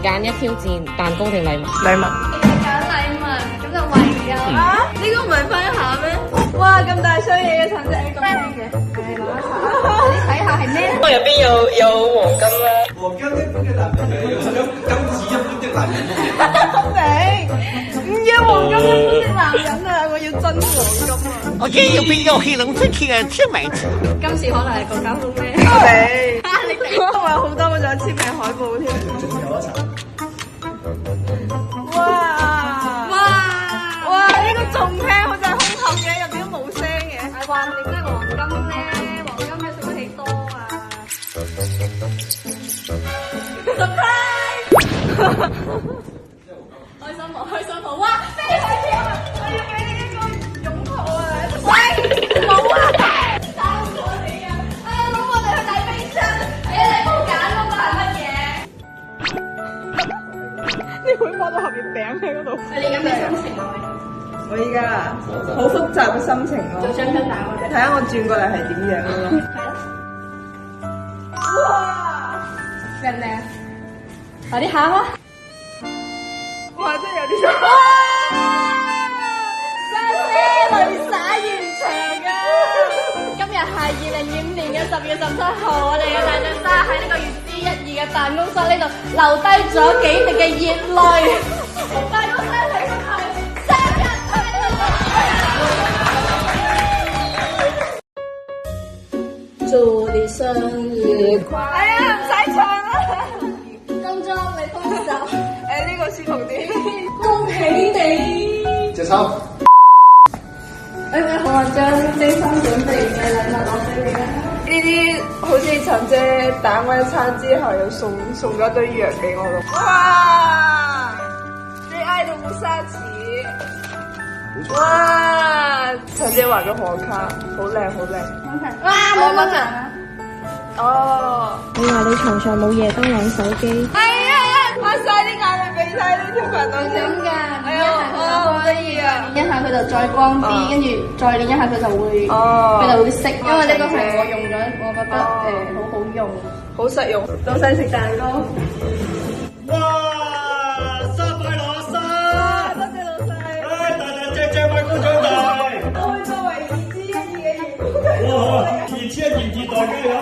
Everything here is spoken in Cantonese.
揀一挑戰，蛋糕定禮物？禮物。揀禮物，咁就唯有啊！呢個唔係分享咩？哇，咁大箱嘢嘅橙汁咁靚嘅，係攞一齊，你睇下係咩？入邊有黃金啦。黃金一般嘅男人有金子一般的男人。唔要黃金一般的男人啊！我要真黃金啊！我今日要變咗去農村嘅簽名。今次可能係個交通咩？你我有好多，我仲有簽名海報添。哇！哇！呢個仲聽好似係空盒嘅，入邊都冇聲嘅。係話你真係黃金咧，黃金你食得幾多啊？Surprise！開心冇？開心冇？哇！咩嚟嘅？我要俾你一個擁抱啊！喂，冇啊！爭過你啊！哎呀，攞我哋去睇冰箱，你冇揀嗰個係乜嘢？你會放到盒月餅喺嗰度。你而家咩心情啊？我依家好複雜嘅心情咯。做張燈打我哋。睇下我轉過嚟係點樣咯。係咯。哇！靚唔靚？快啲喊啊！哇！真係有啲想。哇！沙姐淚灑現場啊！今日係2025年嘅10月17號，我哋嘅大隻沙喺呢個月之1、2嘅辦公室呢度留低咗幾滴嘅熱淚。辦公室你係生日快樂！祝你生日快樂！哎呀，唔使唱啦。恭祝你豐收！呢個舒服啲。恭喜你！隻手。好啊，將精心準備嘅禮物攞俾你啦。呢啲好似陳姐打我一餐之後，又送咗一堆藥俾我咯。哇！最愛的烏沙子。哇！陳姐畫嘅賀卡，好靚好靚。哇！冇乜啊！哦。你話你床上冇夜燈玩手機？哎呀！抹晒啲眼淚俾晒呢條裙度先。咁㗎，哎呀，好得意啊！練一下佢就再光啲，跟住再練一下佢就會，佢就會熄。因為呢個係我用咗，我覺得好好用，好實用。老細食蛋糕。哇！生日快樂啊生！多謝老細。哎，大大隻隻快高長大。我會作為2之1、2嘅員工。哇！2之1、2代嘅你啊！